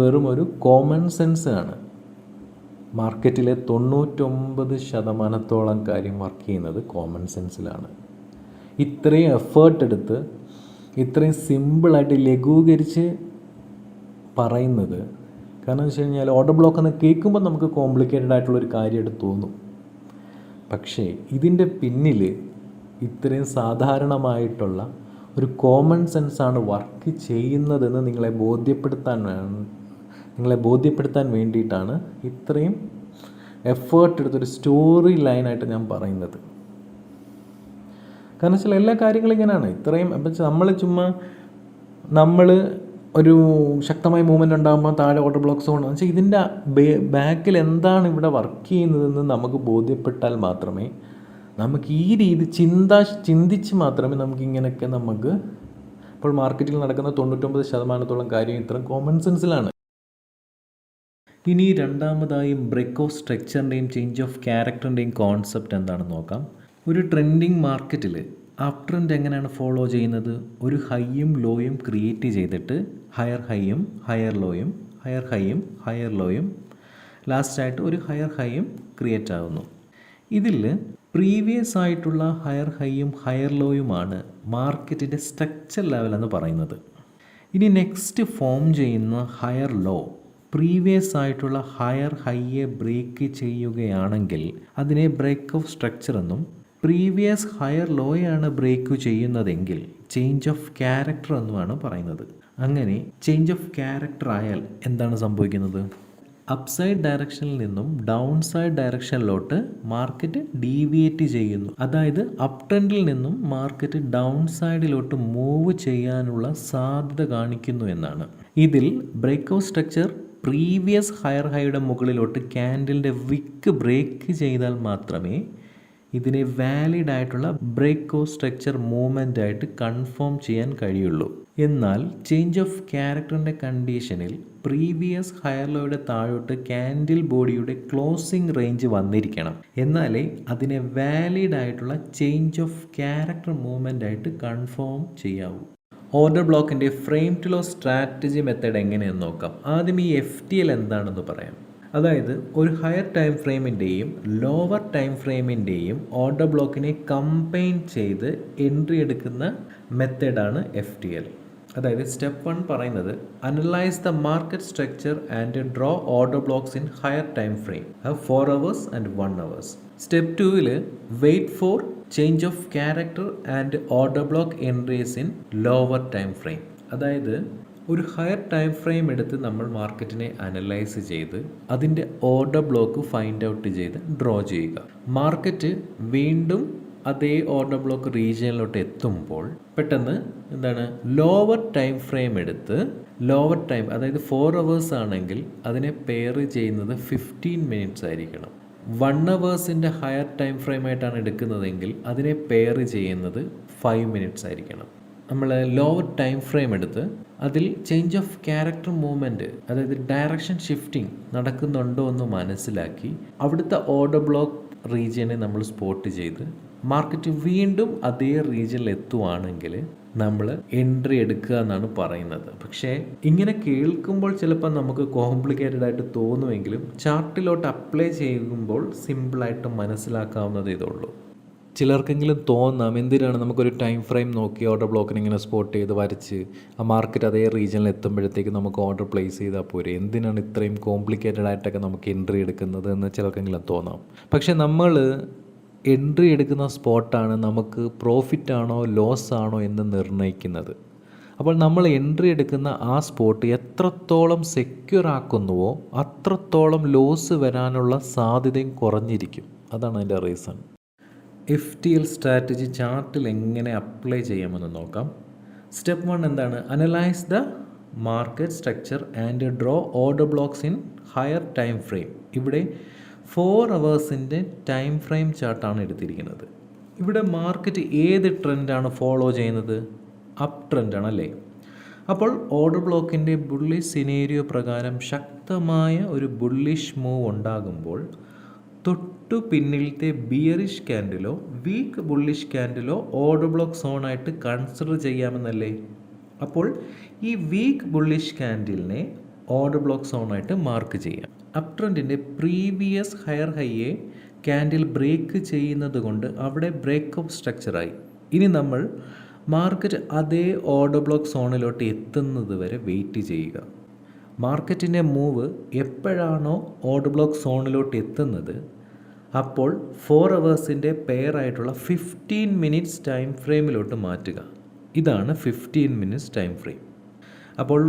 വെറും ഒരു കോമൺ സെൻസ് ആണ്. മാർക്കറ്റിലെ 99% കാര്യം വർക്ക് ചെയ്യുന്നത് കോമൺ സെൻസിലാണ്. ഇത്രയും എഫേർട്ട് എടുത്ത് ഇത്രയും സിമ്പിളായിട്ട് ലഘൂകരിച്ച് പറയുന്നത് കാരണം എന്ന് വെച്ച് കഴിഞ്ഞാൽ ഓർഡർ ബ്ലോക്ക് എന്ന് കേൾക്കുമ്പോൾ നമുക്ക് കോംപ്ലിക്കേറ്റഡ് ആയിട്ടുള്ളൊരു കാര്യമായിട്ട് തോന്നും. പക്ഷേ ഇതിൻ്റെ പിന്നിൽ ഇത്രയും സാധാരണമായിട്ടുള്ള ഒരു കോമൺ സെൻസാണ് വർക്ക് ചെയ്യുന്നതെന്ന് നിങ്ങളെ ബോധ്യപ്പെടുത്താൻ വേണ്ടിയിട്ടാണ് ഇത്രയും എഫേർട്ട് എടുത്തൊരു സ്റ്റോറി ലൈനായിട്ട് ഞാൻ പറയുന്നത്. കാരണം വെച്ചാൽ എല്ലാ കാര്യങ്ങളും ഇങ്ങനെയാണ്. ഇത്രയും നമ്മൾ ഒരു ശക്തമായ മൂവ്മെൻറ്റ് ഉണ്ടാകുമ്പോൾ താഴെ ഓർഡർ ബ്ലോക്ക്സ് കൊണ്ട് വെച്ചാൽ ഇതിൻ്റെ ബാക്കിൽ എന്താണ് ഇവിടെ വർക്ക് ചെയ്യുന്നതെന്ന് നമുക്ക് ബോധ്യപ്പെട്ടാൽ മാത്രമേ നമുക്ക് ഈ രീതി ചിന്തിച്ച് മാത്രമേ നമുക്കിങ്ങനെയൊക്കെ ഇപ്പോൾ മാർക്കറ്റിൽ നടക്കുന്ന 99% കാര്യം ഇത്രയും കോമൺ സെൻസിലാണ്. ഇനി രണ്ടാമതായും ബ്രേക്ക് ഓഫ് സ്ട്രക്ചറിൻ്റെയും ചേഞ്ച് ഓഫ് ക്യാരക്ടറിൻ്റെയും കോൺസെപ്റ്റ് എന്താണെന്ന് നോക്കാം. ഒരു ട്രെൻഡിങ് മാർക്കറ്റിൽ അപ് ട്രെൻഡ് എങ്ങനെയാണ് ഫോളോ ചെയ്യുന്നത്? ഒരു ഹൈയും ലോയും ക്രിയേറ്റ് ചെയ്തിട്ട് ഹയർ ഹൈയും ഹയർ ലോയും ഹയർ ഹൈയും ഹയർ ലോയും ലാസ്റ്റായിട്ട് ഒരു ഹയർ ഹൈയും ക്രിയേറ്റ് ആകുന്നു. ഇതിൽ പ്രീവിയസ് ആയിട്ടുള്ള ഹയർ ഹൈയും ഹയർ ലോയുമാണ് മാർക്കറ്റിൻ്റെ സ്ട്രക്ചർ ലെവലെന്ന് പറയുന്നത്. ഇനി നെക്സ്റ്റ് ഫോം ചെയ്യുന്ന ഹയർ ലോ പ്രീവിയസ് ആയിട്ടുള്ള ഹയർ ഹൈയെ ബ്രേക്ക് ചെയ്യുകയാണെങ്കിൽ അതിനെ ബ്രേക്ക് ഓഫ് സ്ട്രക്ചർ എന്നും, പ്രീവിയസ് ഹയർ ലോയാണ് ബ്രേക്ക് ചെയ്യുന്നതെങ്കിൽ ചേഞ്ച് ഓഫ് ക്യാരക്ടർ എന്നുമാണ് പറയുന്നത്. അങ്ങനെ ചേഞ്ച് ഓഫ് ക്യാരക്ടർ ആയാൽ എന്താണ് സംഭവിക്കുന്നത്? അപ്സൈഡ് ഡയറക്ഷനിൽ നിന്നും ഡൗൺ സൈഡ് ഡയറക്ഷനിലോട്ട് മാർക്കറ്റ് ഡീവിയേറ്റ് ചെയ്യുന്നു. അതായത് അപ് ട്രെൻഡിൽ നിന്നും മാർക്കറ്റ് ഡൗൺ സൈഡിലോട്ട് മൂവ് ചെയ്യാനുള്ള സാധ്യത കാണിക്കുന്നു എന്നാണ്. ഇതിൽ break of structure previous higher ഹൈയുടെ മുകളിലോട്ട് ക്യാൻഡിലിൻ്റെ വിക്ക് ബ്രേക്ക് ചെയ്താൽ മാത്രമേ ഇതിനെ വാലിഡ് ആയിട്ടുള്ള ബ്രേക്ക് ഓഫ് സ്ട്രക്ചർ മൂവ്മെൻ്റ് ആയിട്ട് കൺഫേം ചെയ്യാൻ കഴിയുള്ളൂ. എന്നാൽ ചേഞ്ച് ഓഫ് ക്യാരക്ടറിൻ്റെ കണ്ടീഷനിൽ പ്രീവിയസ് ഹയർ ലോയുടെ താഴോട്ട് ക്യാൻഡിൽ ബോഡിയുടെ ക്ലോസിംഗ് റേഞ്ച് വന്നിരിക്കണം. എന്നാലേ അതിനെ വാലിഡ് ആയിട്ടുള്ള ചേഞ്ച് ഓഫ് ക്യാരക്ടർ മൂവ്മെൻ്റ് ആയിട്ട് കൺഫേം ചെയ്യാവൂ. ഓർഡർ ബ്ലോക്കിൻ്റെ frame to low strategy method എങ്ങനെയെന്ന് നോക്കാം. ആദ്യം ഈ FTL എന്താണെന്ന് പറയാം. അതായത് ഒരു ഹയർ ടൈം ഫ്രെയിമിൻ്റെയും ലോവർ ടൈം ഫ്രെയിമിൻ്റെയും ഓർഡർ ബ്ലോക്കിനെ കമ്പൈൻ ചെയ്ത് എൻട്രി എടുക്കുന്ന മെത്തേഡാണ് FTL. അതായത് സ്റ്റെപ്പ് 1 പറയുന്നത് analyse the market structure and draw order blocks in higher time frame 4 hours and 1 hour. Step 2 wait for change of character and order block entries in lower time frame. അതായത് ഒരു higher time frame എടുത്ത് നമ്മൾ മാർക്കറ്റിനെ analyse ചെയ്ത് അതിൻ്റെ order block find out ചെയ്ത് draw ചെയ്യുക. Market വീണ്ടും അതേ ഓർഡർ ബ്ലോക്ക് റീജിയനിലോട്ട് എത്തുമ്പോൾ പെട്ടെന്ന് ലോവർ ടൈം ഫ്രെയിം എടുത്ത് ലോവർ ടൈം, അതായത് 4 hours ആണെങ്കിൽ അതിനെ പെയർ ചെയ്യുന്നത് 15 minutes ആയിരിക്കണം. 1 hour ഹയർ ടൈം ഫ്രെയിമായിട്ടാണ് എടുക്കുന്നതെങ്കിൽ അതിനെ പെയർ ചെയ്യുന്നത് 5 minutes ആയിരിക്കണം. നമ്മൾ ലോവർ ടൈം ഫ്രെയിം എടുത്ത് അതിൽ ചേഞ്ച് ഓഫ് ക്യാരക്ടർ മൂവ്മെൻറ്റ്, അതായത് ഡയറക്ഷൻ ഷിഫ്റ്റിംഗ് നടക്കുന്നുണ്ടോ എന്ന് മനസ്സിലാക്കി അവിടുത്തെ ഓർഡർ ബ്ലോക്ക് റീജിയനെ നമ്മൾ സ്പോട്ട് ചെയ്ത് മാർക്കറ്റ് വീണ്ടും അതേ റീജിയനിൽ എത്തുവാണെങ്കിൽ നമ്മൾ എൻട്രി എടുക്കുക എന്നാണ് പറയുന്നത്. പക്ഷേ ഇങ്ങനെ കേൾക്കുമ്പോൾ ചിലപ്പോൾ നമുക്ക് കോംപ്ലിക്കേറ്റഡ് ആയിട്ട് തോന്നുമെങ്കിലും ചാർട്ടിലോട്ട് അപ്ലൈ ചെയ്യുമ്പോൾ സിമ്പിളായിട്ട് മനസ്സിലാക്കാവുന്നതേ ഇതുള്ളൂ. ചിലർക്കെങ്കിലും തോന്നാം എന്തിനാണ് നമുക്കൊരു ടൈം ഫ്രെയിം നോക്കി ഓർഡർ ബ്ലോക്കിനെ ഇങ്ങനെ സ്പോട്ട് ചെയ്ത് വരച്ച് ആ മാർക്കറ്റ് അതേ റീജിയനിൽ എത്തുമ്പോഴത്തേക്ക് നമുക്ക് ഓർഡർ പ്ലേസ് ചെയ്താൽ പോരെ, എന്തിനാണ് ഇത്രയും കോംപ്ലിക്കേറ്റഡ് ആയിട്ടൊക്കെ നമുക്ക് എൻട്രി എടുക്കുന്നത് എന്ന് ചിലർക്കെങ്കിലും തോന്നാം. പക്ഷേ നമ്മൾ എൻട്രി എടുക്കുന്ന സ്പോട്ടാണ് നമുക്ക് പ്രോഫിറ്റ് ആണോ ലോസ് ആണോ എന്ന് നിർണ്ണയിക്കുന്നത്. അപ്പോൾ നമ്മൾ എൻട്രി എടുക്കുന്ന ആ സ്പോട്ട് എത്രത്തോളം സെക്യൂർ ആക്കുന്നുവോ അത്രത്തോളം ലോസ് വരാനുള്ള സാധ്യതയും കുറഞ്ഞിരിക്കും. അതാണ് അതിൻ്റെ റീസൺ. FTL സ്ട്രാറ്റജി ചാർട്ടിൽ എങ്ങനെ അപ്ലൈ ചെയ്യാമെന്ന് നോക്കാം. സ്റ്റെപ്പ് 1 എന്താണ്? Analyse the market structure and draw order blocks in higher time frame. ഇവിടെ 4 hours ടൈം ഫ്രെയിം ചാർട്ടാണ് എടുത്തിരിക്കുന്നത്. ഇവിടെ മാർക്കറ്റ് ഏത് ട്രെൻഡാണ് ഫോളോ ചെയ്യുന്നത്? അപ്പ് ട്രെൻഡാണല്ലേ. അപ്പോൾ ഓർഡർ ബ്ലോക്കിൻ്റെ ബുള്ളിഷ് സിനേരിയോ പ്രകാരം ശക്തമായ ഒരു ബുള്ളിഷ് മൂവ് ഉണ്ടാകുമ്പോൾ തൊട്ടു പിന്നിലത്തെ ബിയറിഷ് ക്യാൻഡിലോ വീക്ക് ബുള്ളിഷ് ക്യാൻഡിലോ ഓർഡർ ബ്ലോക്ക് സോണായിട്ട് കൺസിഡർ ചെയ്യാമെന്നല്ലേ. അപ്പോൾ ഈ വീക്ക് ബുള്ളിഷ് ക്യാൻഡിലിനെ ഓർഡർ ബ്ലോക്ക് സോണായിട്ട് മാർക്ക് ചെയ്യാം. അപ് ട്രെൻഡിൻ്റെ പ്രീവിയസ് ഹയർ ഹൈയെ ക്യാൻഡിൽ ബ്രേക്ക് ചെയ്യുന്നത് കൊണ്ട് അവിടെ ബ്രേക്ക് ഓഫ് സ്ട്രക്ചറായി. ഇനി നമ്മൾ മാർക്കറ്റ് അതേ ഓർഡർ ബ്ലോക്ക് സോണിലോട്ട് എത്തുന്നത് വരെ വെയിറ്റ് ചെയ്യുക. മാർക്കറ്റിൻ്റെ മൂവ് എപ്പോഴാണോ ഓർഡർ ബ്ലോക്ക് സോണിലോട്ട് എത്തുന്നത് അപ്പോൾ 4 hours പെയർ ആയിട്ടുള്ള 15 minutes ടൈം ഫ്രെയിമിലോട്ട് മാറ്റുക. ഇതാണ് 15 മിനിറ്റ്സ് ടൈം ഫ്രെയിം. അപ്പോൾ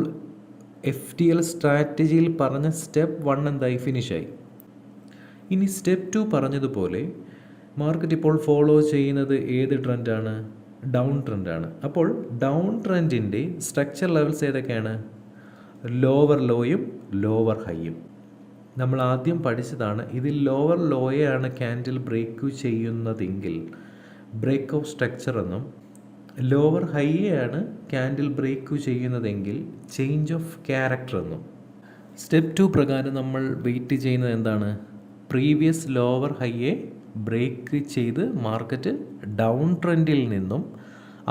FTL സ്ട്രാറ്റജിയിൽ പറഞ്ഞ സ്റ്റെപ്പ് 1 എന്തായി, ഫിനിഷായി. ഇനി സ്റ്റെപ്പ് 2 പറഞ്ഞതുപോലെ മാർക്കറ്റ് ഇപ്പോൾ ഫോളോ ചെയ്യുന്നത് ഏത് ട്രെൻഡാണ്? ഡൗൺ ട്രെൻഡാണ്. അപ്പോൾ ഡൗൺ ട്രെൻഡിൻ്റെ സ്ട്രക്ചർ ലെവൽസ് ഏതൊക്കെയാണ്? ലോവർ ലോയും ലോവർ ഹൈയും. നമ്മൾ ആദ്യം പഠിച്ചതാണ്, ഇതിൽ ലോവർ ലോയെയാണ് ക്യാൻഡിൽ ബ്രേക്ക് ചെയ്യുന്നതെങ്കിൽ ബ്രേക്ക് ഓഫ് സ്ട്രക്ചർ എന്നും, ലോവർ ഹൈയെയാണ് ക്യാൻഡിൽ ബ്രേക്ക് ചെയ്യുന്നതെങ്കിൽ ചേഞ്ച് ഓഫ് ക്യാരക്ടർ എന്നും. സ്റ്റെപ്പ് 2 പ്രകാരം നമ്മൾ വെയിറ്റ് ചെയ്യുന്നത് എന്താണ്? പ്രീവിയസ് ലോവർ ഹൈയെ ബ്രേക്ക് ചെയ്ത് മാർക്കറ്റ് ഡൗൺ ട്രെൻഡിൽ നിന്നും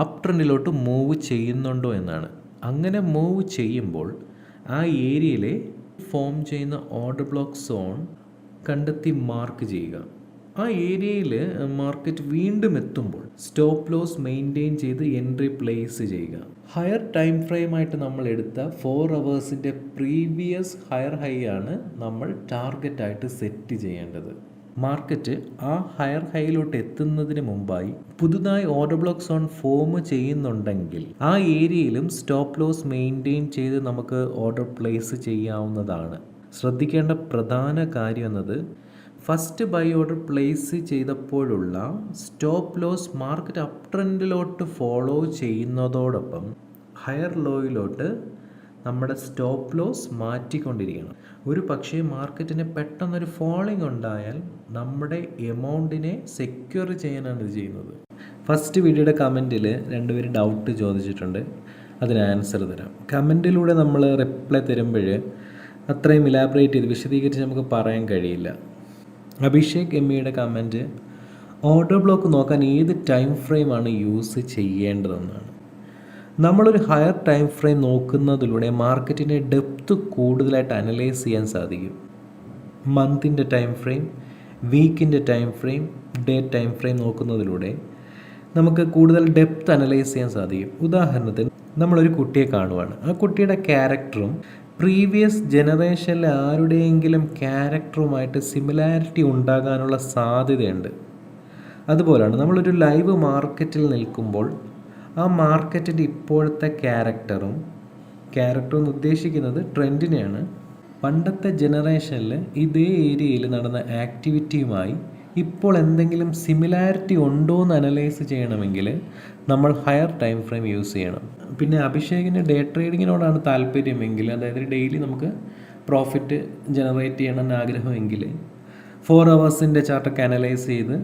അപ്പ് ട്രെൻഡിലോട്ട് മൂവ് ചെയ്യുന്നുണ്ടോ എന്നാണ്. അങ്ങനെ മൂവ് ചെയ്യുമ്പോൾ ആ ഏരിയയിലെ ഫോം ചെയ്യുന്ന ഓർഡർ ബ്ലോക്ക് സോൺ കണ്ടെത്തി മാർക്ക് ചെയ്യുക. ആ ഏരിയയിൽ മാർക്കറ്റ് വീണ്ടും എത്തുമ്പോൾ സ്റ്റോപ്പ് ലോസ് മെയിൻറ്റെയിൻ ചെയ്ത് എൻട്രി പ്ലേസ് ചെയ്യുക. ഹയർ ടൈം ഫ്രെയിമായിട്ട് നമ്മൾ എടുത്ത 4 അവേഴ്സിൻ്റെ പ്രീവിയസ് ഹയർ ഹൈ ആണ് നമ്മൾ ടാർഗറ്റായിട്ട് സെറ്റ് ചെയ്യേണ്ടത്. മാർക്കറ്റ് ആ ഹയർ ഹൈയിലോട്ട് എത്തുന്നതിന് മുമ്പായി പുതുതായി ഓർഡർ ബ്ലോക്ക് സോൺ ഫോം ചെയ്യുന്നുണ്ടെങ്കിൽ ആ ഏരിയയിലും സ്റ്റോപ്പ് ലോസ് മെയിൻറ്റെയിൻ ചെയ്ത് നമുക്ക് ഓർഡർ പ്ലേസ് ചെയ്യാവുന്നതാണ്. ശ്രദ്ധിക്കേണ്ട പ്രധാന കാര്യം എന്നത് ഫസ്റ്റ് ബൈ ഓർഡർ പ്ലേസ് ചെയ്തപ്പോഴുള്ള സ്റ്റോപ്പ് ലോസ് മാർക്കറ്റ് അപ് ട്രെൻഡിലോട്ട് ഫോളോ ചെയ്യുന്നതോടൊപ്പം ഹയർ ലോയിലോട്ട് നമ്മുടെ സ്റ്റോപ്പ് ലോസ് മാറ്റിക്കൊണ്ടിരിക്കണം. ഒരു പക്ഷേ മാർക്കറ്റിന് പെട്ടെന്നൊരു ഫോളിംഗ് ഉണ്ടായാൽ നമ്മുടെ എമൗണ്ടിനെ സെക്യൂർ ചെയ്യാനാണ് ഇത് ചെയ്യുന്നത്. ഫസ്റ്റ് വീഡിയോയുടെ കമൻറ്റിൽ 2 പേര് ഡൗട്ട് ചോദിച്ചിട്ടുണ്ട്, അതിന് ആൻസർ തരാം. കമൻറ്റിലൂടെ നമ്മൾ റിപ്ലൈ തരുമ്പോൾ അത്രയും ഇലാബറേറ്റ് ചെയ്ത് വിശദീകരിച്ച് നമുക്ക് പറയാൻ കഴിയില്ല. അഭിഷേക് എമ്മിയുടെ കമൻറ്റ്, ഓർഡർ ബ്ലോക്ക് നോക്കാൻ ഏത് ടൈം ഫ്രെയിമാണ് യൂസ് ചെയ്യേണ്ടതെന്നാണ്. നമ്മളൊരു ഹയർ ടൈം ഫ്രെയിം നോക്കുന്നതിലൂടെ മാർക്കറ്റിൻ്റെ ഡെപ്ത് കൂടുതലായിട്ട് അനലൈസ് ചെയ്യാൻ സാധിക്കും. മന്തിൻ്റെ ടൈം ഫ്രെയിം, വീക്കിൻ്റെ time frame, day time frame നോക്കുന്നതിലൂടെ നമുക്ക് കൂടുതൽ ഡെപ്ത് അനലൈസ് ചെയ്യാൻ സാധിക്കും. ഉദാഹരണത്തിന് നമ്മളൊരു കുട്ടിയെ കാണുവാണ്, ആ കുട്ടിയുടെ ക്യാരക്ടറും പ്രീവിയസ് ജനറേഷനിലെ ആരുടെയെങ്കിലും ക്യാരക്ടറുമായിട്ട് സിമിലാരിറ്റി ഉണ്ടാകാനുള്ള സാധ്യതയുണ്ട്. അതുപോലെയാണ് നമ്മളൊരു ലൈവ് മാർക്കറ്റിൽ നിൽക്കുമ്പോൾ ആ മാർക്കറ്റിൻ്റെ ഇപ്പോഴത്തെ ക്യാരക്ടർ എന്ന് ഉദ്ദേശിക്കുന്നത് ട്രെൻഡിനെയാണ്. പണ്ടത്തെ ജനറേഷനിൽ ഇതേ ഏരിയയിൽ നടന്ന ആക്ടിവിറ്റിയുമായി ഇപ്പോൾ എന്തെങ്കിലും സിമിലാരിറ്റി ഉണ്ടോ എന്ന് അനലൈസ് ചെയ്യണമെങ്കിൽ നമ്മൾ ഹയർ ടൈം ഫ്രെയിം യൂസ് ചെയ്യണം. പിന്നെ അഭിഷേകിന് ഡേ ട്രേഡിങ്ങിനോടാണ് താല്പര്യമെങ്കിൽ, അതായത് ഡെയിലി നമുക്ക് പ്രോഫിറ്റ് ജനറേറ്റ് ചെയ്യണമെന്ന് ആഗ്രഹമെങ്കിൽ 4 അവേഴ്സിൻ്റെ ചാർട്ടൊക്കെ അനലൈസ് ചെയ്ത്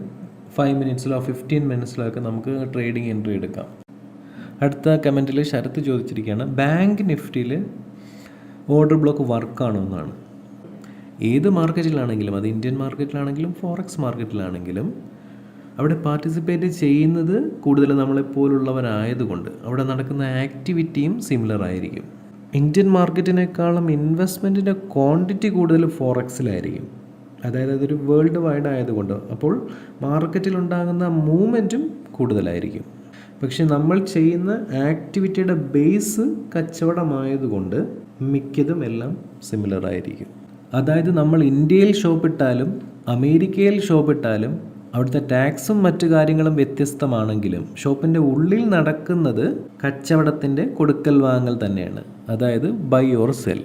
5 മിനിറ്റ്സിലോ 15 മിനിറ്റ്സിലോ ഒക്കെ നമുക്ക് ട്രേഡിംഗ് എൻട്രി എടുക്കാം. അടുത്ത കമൻറ്റിൽ ശരത്ത് ചോദിച്ചിരിക്കുകയാണ്, ബാങ്ക് നിഫ്റ്റിയിൽ ഓർഡർ ബ്ലോക്ക് വർക്കാണോ എന്നാണ്. ഏത് മാർക്കറ്റിലാണെങ്കിലും, അത് ഇന്ത്യൻ മാർക്കറ്റിലാണെങ്കിലും ഫോറക്സ് മാർക്കറ്റിലാണെങ്കിലും, അവിടെ പാർട്ടിസിപ്പേറ്റ് ചെയ്യുന്നത് കൂടുതൽ നമ്മളെപ്പോലുള്ളവരായതുകൊണ്ട് അവിടെ നടക്കുന്ന ആക്ടിവിറ്റിയും സിമിലർ ആയിരിക്കും. ഇന്ത്യൻ മാർക്കറ്റിനേക്കാളും ഇൻവെസ്റ്റ്മെൻറ്റിൻ്റെ ക്വാണ്ടിറ്റി കൂടുതൽ ഫോറക്സിലായിരിക്കും, അതായത് അതൊരു വേൾഡ് വൈഡ് ആയതുകൊണ്ട്. അപ്പോൾ മാർക്കറ്റിലുണ്ടാകുന്ന മൂവ്മെൻറ്റും കൂടുതലായിരിക്കും. പക്ഷെ നമ്മൾ ചെയ്യുന്ന ആക്ടിവിറ്റിയുടെ ബേസ് കച്ചവടമായതുകൊണ്ട് മിക്കതും എല്ലാം സിമിലർ ആയിരിക്കും. അതായത് നമ്മൾ ഇന്ത്യയിൽ ഷോപ്പിട്ടാലും അമേരിക്കയിൽ ഷോപ്പിട്ടാലും അവിടുത്തെ ടാക്സും മറ്റു കാര്യങ്ങളും വ്യത്യസ്തമാണെങ്കിലും ഷോപ്പിൻ്റെ ഉള്ളിൽ നടക്കുന്നത് കച്ചവടത്തിൻ്റെ കൊടുക്കൽ വാങ്ങൽ തന്നെയാണ്, അതായത് ബൈ ഓർ സെൽ.